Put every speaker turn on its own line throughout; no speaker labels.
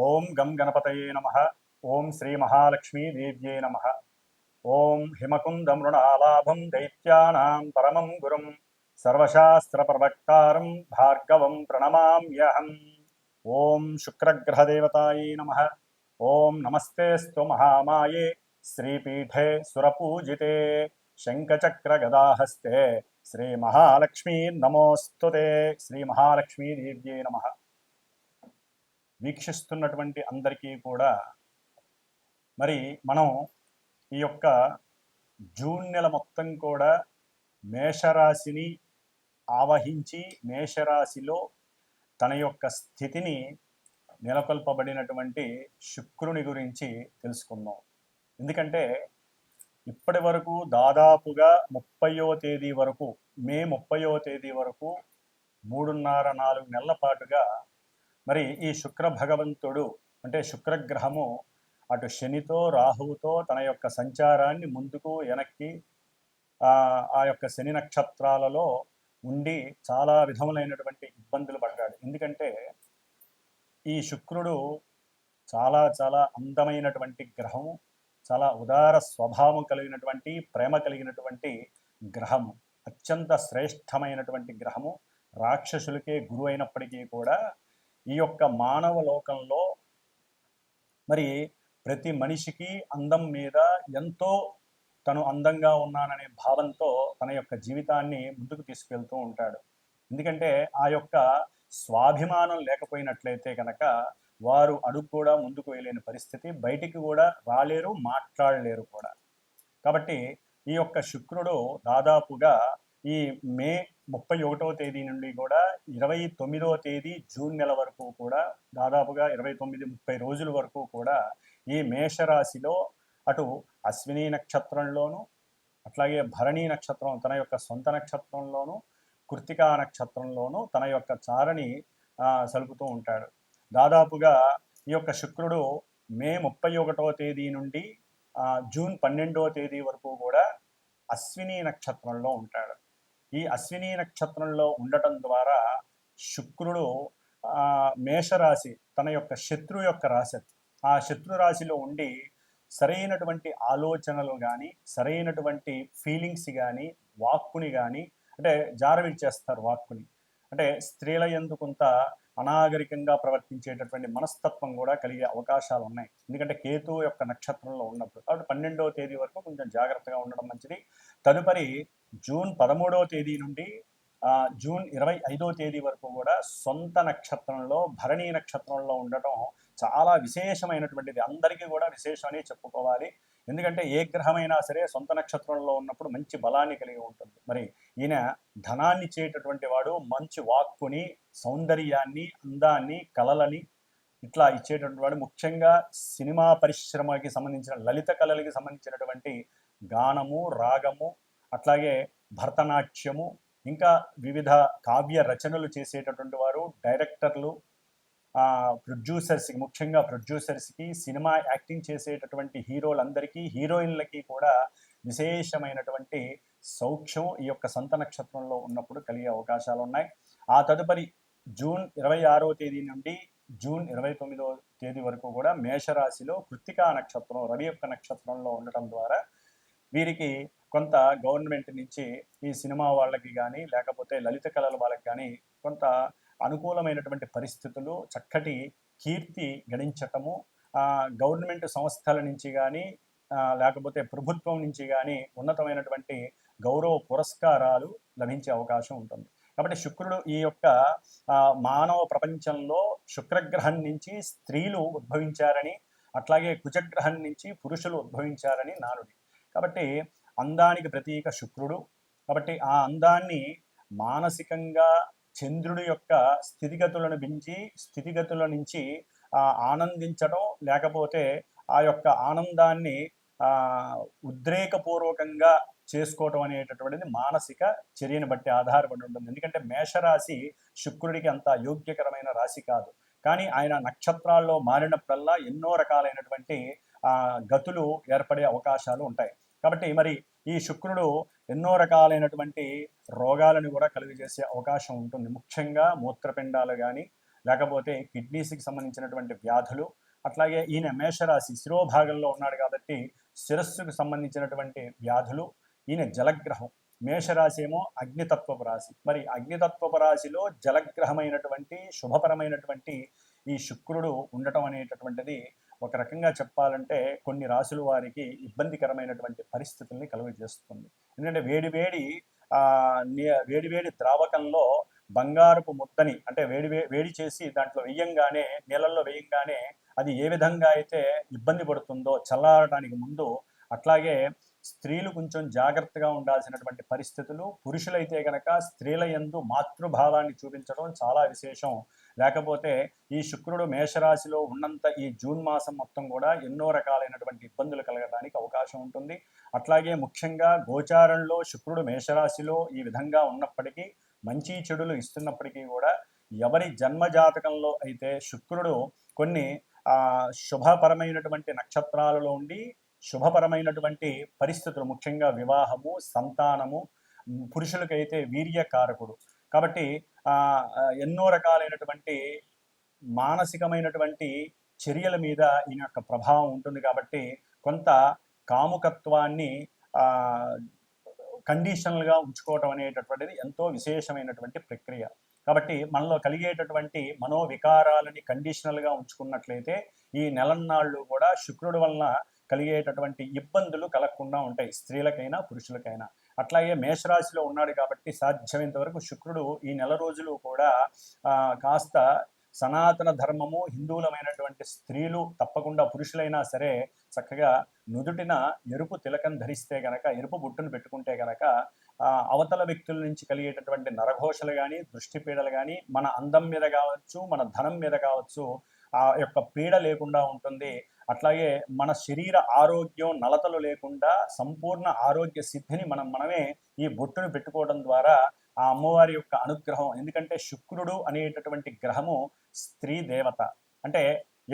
ఓం గం గణపతయే నమః. ఓం శ్రీ మహాలక్ష్మీ దేవ్యే నమః. ఓం హిమకుందం మృణాలాభం దైత్యానాం పరమం గురుం సర్వశాస్త్ర ప్రవక్తారం భార్గవం ప్రణమామ్యహం. ఓం శుక్రగ్రహదేవతాయే నమః. ఓం నమస్తేస్తు మహామాయే శ్రీపీఠే సురపూజితే శంఖచక్రగదాహస్తే శ్రీ మహాలక్ష్మీ నమోస్తుతే. శ్రీ మహాలక్ష్మీ దేవ్యే నమః. వీక్షిస్తున్నటువంటి అందరికీ కూడా మరి మనం ఈ యొక్క జూన్ నెల మొత్తం కూడా మేషరాశిని ఆవహించి మేషరాశిలో తన యొక్క స్థితిని నెలకొల్పబడినటువంటి శుక్రుని గురించి తెలుసుకుందాం. ఎందుకంటే ఇప్పటి వరకు దాదాపుగా 30వ తేదీ వరకు మే 30వ తేదీ వరకు 3.5-4 నెలల పాటుగా మరి ఈ శుక్ర భగవంతుడు అంటే శుక్రగ్రహము అటు శనితో రాహువుతో తన యొక్క సంచారాన్ని ముందుకు వెనక్కి ఆ యొక్క శని నక్షత్రాలలో ఉండి చాలా విధములైనటువంటి ఇబ్బందులు పడ్డాడు. ఎందుకంటే ఈ శుక్రుడు చాలా చాలా అందమైనటువంటి గ్రహము, చాలా ఉదార స్వభావం కలిగినటువంటి ప్రేమ కలిగినటువంటి గ్రహము, అత్యంత శ్రేష్టమైనటువంటి గ్రహము, రాక్షసులకే గురువు అయినప్పటికీ కూడా ఈ యొక్క మానవ లోకంలో మరి ప్రతి మనిషికి అందం మీద ఎంతో తను అందంగా ఉన్నాననే భావంతో తన యొక్క జీవితాన్ని ముందుకు తీసుకెళ్తూ ఉంటాడు. ఎందుకంటే ఆ యొక్క స్వాభిమానం లేకపోయినట్లయితే కనుక వారు అడుగు కూడా ముందుకు వేయలేని పరిస్థితి, బయటికి కూడా రాలేరు, మాట్లాడలేరు కూడా. కాబట్టి ఈ యొక్క శుక్రుడు దాదాపుగా ఈ మే 31వ తేదీ నుండి కూడా 29వ తేదీ జూన్ నెల వరకు కూడా దాదాపుగా 29-30 రోజుల వరకు కూడా ఈ మేషరాశిలో అటు అశ్విని నక్షత్రంలోను, అట్లాగే భరణి నక్షత్రం తన యొక్క సొంత నక్షత్రంలోను, కృత్తికా నక్షత్రంలోను తన యొక్క చారని సలుపుతూ ఉంటాడు. దాదాపుగా ఈ యొక్క శుక్రుడు మే 31వ తేదీ నుండి జూన్ 12వ తేదీ వరకు కూడా అశ్విని నక్షత్రంలో ఉంటాడు. ఈ అశ్విని నక్షత్రంలో ఉండటం ద్వారా శుక్రుడు మేషరాశి తన యొక్క శత్రు యొక్క రాశి, ఆ శత్రు రాశిలో ఉండి సరైనటువంటి ఆలోచనలు కానీ సరైనటువంటి ఫీలింగ్స్ కానీ వాక్కుని కానీ అంటే జారవిడ్చేస్తారు. వాక్కుని అంటే స్త్రీల యందు కొంత అనాగరికంగా ప్రవర్తించేటటువంటి మనస్తత్వం కూడా కలిగే అవకాశాలు ఉన్నాయి. ఎందుకంటే కేతువు యొక్క నక్షత్రంలో ఉన్నప్పుడు. కాబట్టి 12వ తేదీ వరకు కొంచెం జాగ్రత్తగా ఉండడం మంచిది. తదుపరి జూన్ 13వ తేదీ నుండి జూన్ 25వ తేదీ వరకు కూడా సొంత నక్షత్రంలో భరణి నక్షత్రంలో ఉండటం చాలా విశేషమైనటువంటిది. అందరికీ కూడా విశేషమని చెప్పుకోవాలి. ఎందుకంటే ఏ గ్రహమైనా సరే సొంత నక్షత్రంలో ఉన్నప్పుడు మంచి బలాన్ని కలిగి ఉంటుంది. మరి ఈయన ధనాన్ని ఇచ్చేటటువంటి వాడు, మంచి వాక్కుని, సౌందర్యాన్ని, అందాన్ని, కళలని ఇట్లా ఇచ్చేటటువంటి వాడు. ముఖ్యంగా సినిమా పరిశ్రమకి సంబంధించిన లలిత కళలకి సంబంధించినటువంటి గానము, రాగము, అట్లాగే భరతనాట్యము, ఇంకా వివిధ కావ్య రచనలు చేసేటటువంటి వారు, డైరెక్టర్లు, ప్రొడ్యూసర్స్కి, ముఖ్యంగా ప్రొడ్యూసర్స్కి, సినిమా యాక్టింగ్ చేసేటటువంటి హీరోలందరికీ, హీరోయిన్లకి కూడా విశేషమైనటువంటి సౌఖ్యం ఈ యొక్క సొంత నక్షత్రంలో ఉన్నప్పుడు కలిగే అవకాశాలు ఉన్నాయి. ఆ తదుపరి జూన్ 26వ తేదీ నుండి జూన్ 29వ తేదీ వరకు కూడా మేషరాశిలో కృత్తికా నక్షత్రం రవి యొక్క నక్షత్రంలో ఉండటం ద్వారా వీరికి కొంత గవర్నమెంట్ నుంచి ఈ సినిమా వాళ్ళకి కానీ లేకపోతే లలిత కళల వాళ్ళకి కానీ కొంత అనుకూలమైనటువంటి పరిస్థితులు, చక్కటి కీర్తి గణించటము, గవర్నమెంట్ సంస్థల నుంచి కానీ లేకపోతే ప్రభుత్వం నుంచి కానీ ఉన్నతమైనటువంటి గౌరవ పురస్కారాలు లభించే అవకాశం ఉంటుంది. కాబట్టి శుక్రుడు ఈ యొక్క మానవ ప్రపంచంలో శుక్రగ్రహం నుంచి స్త్రీలు ఉద్భవించారని, అట్లాగే కుజగ్రహం నుంచి పురుషులు ఉద్భవించారని నానుడి. కాబట్టి అందానికి ప్రతీక శుక్రుడు. కాబట్టి ఆ అందాన్ని మానసికంగా చంద్రుడి యొక్క స్థితిగతులను మించి స్థితిగతుల నుంచి ఆనందించడం, లేకపోతే ఆ యొక్క ఆనందాన్ని ఉద్రేకపూర్వకంగా చేసుకోవటం అనేటటువంటిది మానసిక చర్యను బట్టి ఆధారపడి ఉంటుంది. ఎందుకంటే మేషరాశి శుక్రుడికి అంత యోగ్యకరమైన రాశి కాదు. కానీ ఆయన నక్షత్రాల్లో మారినప్పుడల్లా ఎన్నో రకాలైనటువంటి గతులు ఏర్పడే అవకాశాలు ఉంటాయి. కాబట్టి మరి ఈ శుక్రుడు ఎన్నో రకాలైనటువంటి రోగాలను కూడా కలుగజేసే అవకాశం ఉంటుంది. ముఖ్యంగా మూత్రపిండాలు కానీ లేకపోతే కిడ్నీస్కి సంబంధించినటువంటి వ్యాధులు, అట్లాగే ఈయన మేషరాశి శిరోభాగంలో ఉన్నాడు కాబట్టి శిరస్సుకు సంబంధించినటువంటి వ్యాధులు. ఈయన జలగ్రహం, మేషరాశి ఏమో అగ్నితత్వపు రాశి. మరి అగ్నితత్వపు రాశిలో జలగ్రహమైనటువంటి శుభపరమైనటువంటి ఈ శుక్రుడు ఉండటం అనేటటువంటిది ఒక రకంగా చెప్పాలంటే కొన్ని రాశుల వారికి ఇబ్బందికరమైనటువంటి పరిస్థితుల్ని కలుగజేస్తుంది. ఎందుకంటే వేడివేడి ద్రావకంలో బంగారపు ముద్దని అంటే వేడి చేసి దాంట్లో వేయంగానే, నీళ్ళల్లో వేయంగానే అది ఏ విధంగా అయితే ఇబ్బంది పడుతుందో చల్లారడానికి ముందు, అట్లాగే స్త్రీలు కొంచెం జాగ్రత్తగా ఉండాల్సినటువంటి పరిస్థితులు. పురుషులైతే గనక స్త్రీల యందు మాతృభావాన్ని చూపించడం చాలా విశేషం. లేకపోతే ఈ శుక్రుడు మేషరాశిలో ఉన్నంత ఈ జూన్ మాసం మొత్తం కూడా ఎన్నో రకాలైనటువంటి ఇబ్బందులు కలగడానికి అవకాశం ఉంటుంది. అట్లాగే ముఖ్యంగా గోచారంలో శుక్రుడు మేషరాశిలో ఈ విధంగా ఉన్నప్పటికీ, మంచి చెడులు ఇస్తున్నప్పటికీ కూడా ఎవరి జన్మజాతకంలో అయితే శుక్రుడు కొన్ని శుభపరమైనటువంటి నక్షత్రాలలో ఉండి శుభపరమైనటువంటి పరిస్థితులు, ముఖ్యంగా వివాహము, సంతానము, పురుషులకైతే వీర్యకారకుడు కాబట్టి ఎన్నో రకాలైనటువంటి మానసికమైనటువంటి చర్యల మీద ఈయన యొక్క ప్రభావం ఉంటుంది. కాబట్టి కొంత కాముకత్వాన్ని కండిషనల్గా ఉంచుకోవటం అనేటటువంటిది ఎంతో విశేషమైనటువంటి ప్రక్రియ. కాబట్టి మనలో కలిగేటటువంటి మనోవికారాలని కండిషనల్గా ఉంచుకున్నట్లయితే ఈ నెలన్నాళ్ళు కూడా శుక్రుడి వలన కలిగేటటువంటి ఇబ్బందులు కలగకుండా ఉంటాయి, స్త్రీలకైనా పురుషులకైనా. అట్లాగే మేషరాశిలో ఉన్నాడు కాబట్టి సాధ్యమైనంత వరకు శుక్రుడు ఈ నెల రోజులు కూడా కాస్త సనాతన ధర్మము, హిందువులమైనటువంటి స్త్రీలు తప్పకుండా పురుషులైనా సరే చక్కగా నుదుటిన ఎరుపు తిలకం ధరిస్తే గనక, ఎరుపు బుట్టును పెట్టుకుంటే గనక అవతల వ్యక్తుల నుంచి కలిగేటటువంటి నరఘోషలు కానీ, దృష్టి పీడలు కానీ, మన అందం మీద కావచ్చు, మన ధనం మీద కావచ్చు ఆ యొక్క పీడ లేకుండా ఉంటుంది. అట్లాగే మన శరీర ఆరోగ్యం నలతలు లేకుండా సంపూర్ణ ఆరోగ్య సిద్ధిని మనమే ఈ బొట్టును పెట్టుకోవడం ద్వారా ఆ అమ్మవారి యొక్క అనుగ్రహం. ఎందుకంటే శుక్రుడు అనేటటువంటి గ్రహము స్త్రీ దేవత. అంటే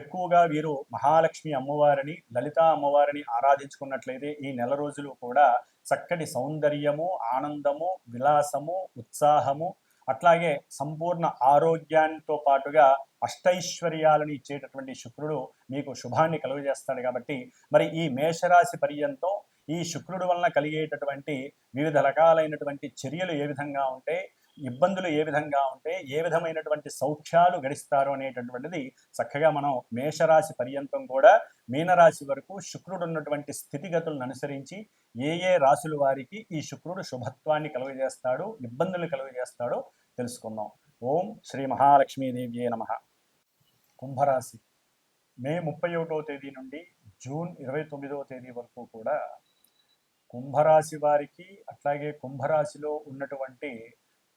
ఎక్కువగా వీరు మహాలక్ష్మి అమ్మవారిని, లలితా అమ్మవారిని ఆరాధించుకున్నట్లయితే ఈ నెల రోజులు కూడా చక్కటి సౌందర్యము, ఆనందము, విలాసము, ఉత్సాహము, అట్లాగే సంపూర్ణ ఆరోగ్యానికి పాటుగా అష్టైశ్వర్యాలను ఇచ్చేటటువంటి శుక్రుడు మీకు శుభాన్ని కలుగజేస్తాడు. కాబట్టి మరి ఈ మేషరాశి పర్యంతం ఈ శుక్రుడు వలన కలిగేటటువంటి వివిధ రకాలైనటువంటి చర్యలు ఏ విధంగా ఉంటే, ఇబ్బందులు ఏ విధంగా ఉంటే, ఏ విధమైనటువంటి సౌఖ్యాలు గడిస్తారు అనేటటువంటిది చక్కగా మనం మేషరాశి పర్యంతం కూడా మీనరాశి వరకు శుక్రుడు ఉన్నటువంటి స్థితిగతులను అనుసరించి ఏ రాశుల వారికి ఈ శుక్రుడు శుభత్వాన్ని కలుగజేస్తాడు, ఇబ్బందులు కలుగజేస్తాడో తెలుసుకుందాం. ఓం శ్రీ మహాలక్ష్మీదేవ్యే నమః. కుంభరాశి మే 31వ తేదీ నుండి జూన్ 29వ తేదీ వరకు కూడా కుంభరాశి వారికి, అట్లాగే కుంభరాశిలో ఉన్నటువంటి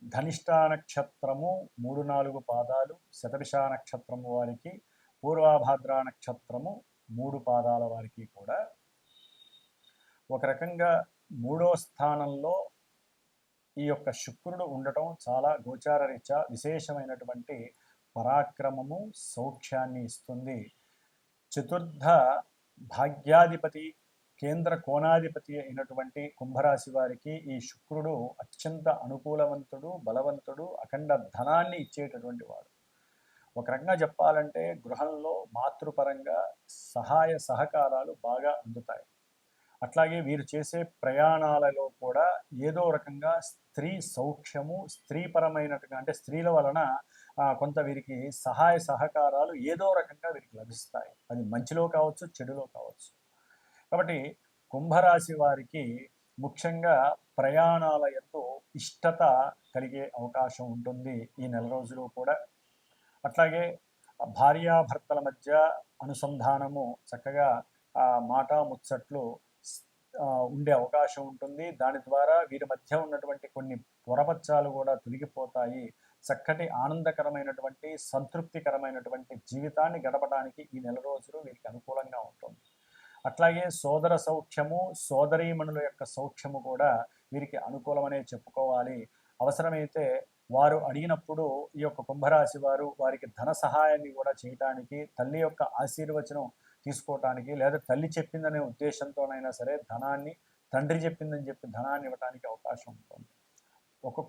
ధనిష్టా నక్షత్రము 3-4 పాదాలు, శతభిష నక్షత్రము వారికి, పూర్వాభాద్ర నక్షత్రము 3 పాదాల వారికి కూడా ఒక రకంగా 3వ స్థానంలో ఈ యొక్క శుక్రుడు ఉండటం చాలా గోచార రీత్యా విశేషమైనటువంటి పరాక్రమము, సౌఖ్యాన్ని ఇస్తుంది. చతుర్థ భాగ్యాధిపతి, కేంద్ర కోణాధిపతి అయినటువంటి కుంభరాశి వారికి ఈ శుక్రుడు అత్యంత అనుకూలవంతుడు, బలవంతుడు, అఖండ ధనాన్ని ఇచ్చేటటువంటి వాడు. ఒక రకంగా చెప్పాలంటే గృహంలో మాతృపరంగా సహాయ సహకారాలు బాగా అందుతాయి. అట్లాగే వీరు చేసే ప్రయాణాలలో కూడా ఏదో రకంగా స్త్రీ సౌఖ్యము, స్త్రీపరమైనట్టుగా అంటే స్త్రీల వలన కొంత వీరికి సహాయ సహకారాలు ఏదో రకంగా వీరికి లభిస్తాయి. అది మంచిలో కావచ్చు, చెడులో కావచ్చు. కాబట్టి కుంభరాశి వారికి ముఖ్యంగా ప్రయాణాల యందు ఇష్టత కలిగే అవకాశం ఉంటుంది ఈ నెల రోజులు కూడా. అట్లాగే భార్యాభర్తల మధ్య అనుసంధానము చక్కగా మాట ముచ్చట్లు ఉండే అవకాశం ఉంటుంది. దాని ద్వారా వీరి మధ్య ఉన్నటువంటి కొన్ని పొరపచ్చాలు కూడా తొలగిపోతాయి. చక్కటి ఆనందకరమైనటువంటి సంతృప్తికరమైనటువంటి జీవితాన్ని గడపడానికి ఈ నెల రోజులు వీరికి అనుకూలంగా ఉంటుంది. అట్లాగే సోదర సౌఖ్యము, సోదరీమణుల యొక్క సౌఖ్యము కూడా వీరికి అనుకూలమనే చెప్పుకోవాలి. అవసరమైతే వారు అడిగినప్పుడు ఈ యొక్క కుంభరాశి వారు వారికి ధన సహాయాన్ని కూడా చేయటానికి, తల్లి యొక్క ఆశీర్వచనం తీసుకోవటానికి, లేదా తల్లి చెప్పిందనే ఉద్దేశంతోనైనా సరే ధనాన్ని, తండ్రి చెప్పిందని చెప్పి ధనాన్ని ఇవ్వటానికి అవకాశం ఉంటుంది.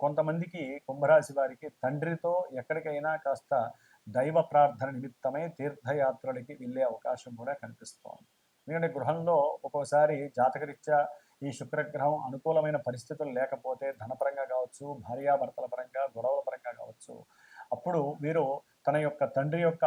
కొంతమందికి కుంభరాశి వారికి తండ్రితో ఎక్కడికైనా కాస్త దైవ ప్రార్థన నిమిత్తమై తీర్థయాత్రలకి వెళ్ళే అవకాశం కూడా కనిపిస్తోంది. ఎందుకంటే గృహంలో ఒక్కోసారి జాతకరీత్యా ఈ శుక్రగ్రహం అనుకూలమైన పరిస్థితులు లేకపోతే ధనపరంగా కావచ్చు, భార్యాభర్తల పరంగా, గొడవల పరంగా కావచ్చు, అప్పుడు వీరు తన యొక్క తండ్రి యొక్క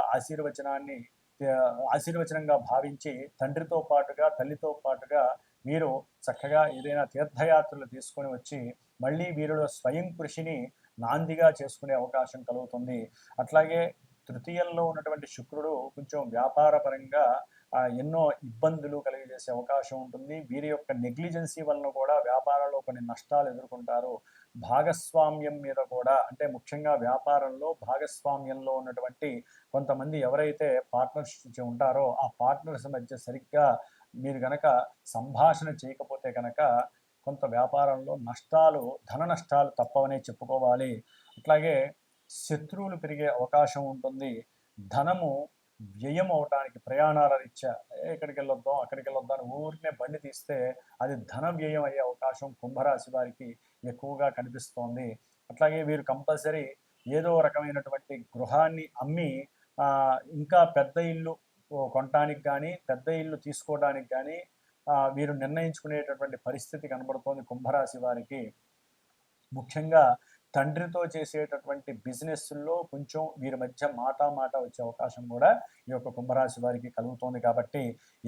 ఆశీర్వచనంగా భావించి తండ్రితో పాటుగా తల్లితో పాటుగా వీరు చక్కగా ఏదైనా తీర్థయాత్రలు తీసుకొని వచ్చి మళ్ళీ వీరిలో స్వయం కృషిని నాందిగా చేసుకునే అవకాశం కలుగుతుంది. అట్లాగే తృతీయంలో ఉన్నటువంటి శుక్రుడు కొంచెం వ్యాపార పరంగా ఎన్నో ఇబ్బందులు కలిగజేసే అవకాశం ఉంటుంది. వీరి యొక్క నెగ్లిజెన్సీ వలన కూడా వ్యాపారంలో కొన్ని నష్టాలు ఎదుర్కొంటారు. భాగస్వామ్యం మీద కూడా, అంటే ముఖ్యంగా వ్యాపారంలో భాగస్వామ్యంలో ఉన్నటువంటి కొంతమంది ఎవరైతే పార్ట్నర్స్ ఉంటారో ఆ పార్ట్నర్స్ మధ్య సరిగ్గా మీరు గనక సంభాషణ చేయకపోతే కనుక కొంత వ్యాపారంలో నష్టాలు, ధన నష్టాలు తప్పవనే చెప్పుకోవాలి. అట్లాగే శత్రువులు పెరిగే అవకాశం ఉంటుంది. ధనము వ్యయం అవటానికి ప్రయాణాల రీత్యా ఎక్కడికి వెళ్ళొద్దాం అక్కడికి వెళ్ళొద్దాం ఊరినే బండి తీస్తే అది ధన వ్యయం అయ్యే అవకాశం కుంభరాశి వారికి ఎక్కువగా కనిపిస్తోంది. అట్లాగే వీరు కంపల్సరీ ఏదో రకమైనటువంటి గృహాన్ని అమ్మి ఇంకా పెద్ద ఇల్లు కొనటానికి కానీ పెద్ద ఇల్లు తీసుకోవడానికి కానీ వీరు నిర్ణయించుకునేటటువంటి పరిస్థితి కనబడుతోంది కుంభరాశి వారికి. ముఖ్యంగా తండ్రితో చేసేటటువంటి బిజినెస్లో కొంచెం వీరి మధ్య మాట వచ్చే అవకాశం కూడా ఈ యొక్క కుంభరాశి వారికి కలుగుతోంది. కాబట్టి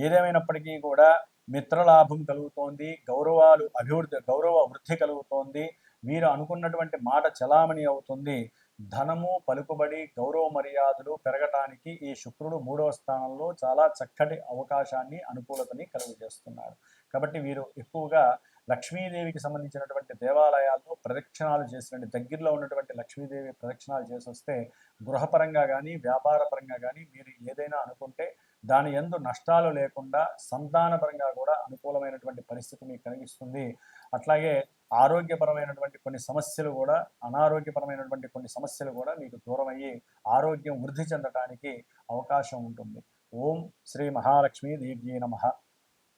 ఏదేమైనప్పటికీ కూడా మిత్రలాభం కలుగుతోంది, గౌరవ వృద్ధి కలుగుతోంది, వీరు అనుకున్నటువంటి మాట చలామణి అవుతుంది. ధనము, పలుకుబడి, గౌరవ మర్యాదలు పెరగటానికి ఈ శుక్రుడు 3వ స్థానంలో చాలా చక్కటి అవకాశాన్ని, అనుకూలతని కలుగజేస్తున్నాడు. కాబట్టి వీరు ఎక్కువగా లక్ష్మీదేవికి సంబంధించినటువంటి దేవాలయాల్లో ప్రదక్షిణాలు చేసినండి, దగ్గరలో ఉన్నటువంటి లక్ష్మీదేవి ప్రదక్షిణాలు చేసి వస్తే గృహపరంగా కానీ వ్యాపార పరంగా కానీ మీరు ఏదైనా అనుకుంటే దాని యందు నష్టాలు లేకుండా సంతానపరంగా కూడా అనుకూలమైనటువంటి పరిస్థితి మీకు కలిగిస్తుంది. అట్లాగే ఆరోగ్యపరమైనటువంటి కొన్ని సమస్యలు కూడా, అనారోగ్యపరమైనటువంటి కొన్ని సమస్యలు కూడా మీకు దూరమయ్యి ఆరోగ్యం వృద్ధి చెందటానికి అవకాశం ఉంటుంది. ఓం శ్రీ మహాలక్ష్మీ దేవ్యై నమః.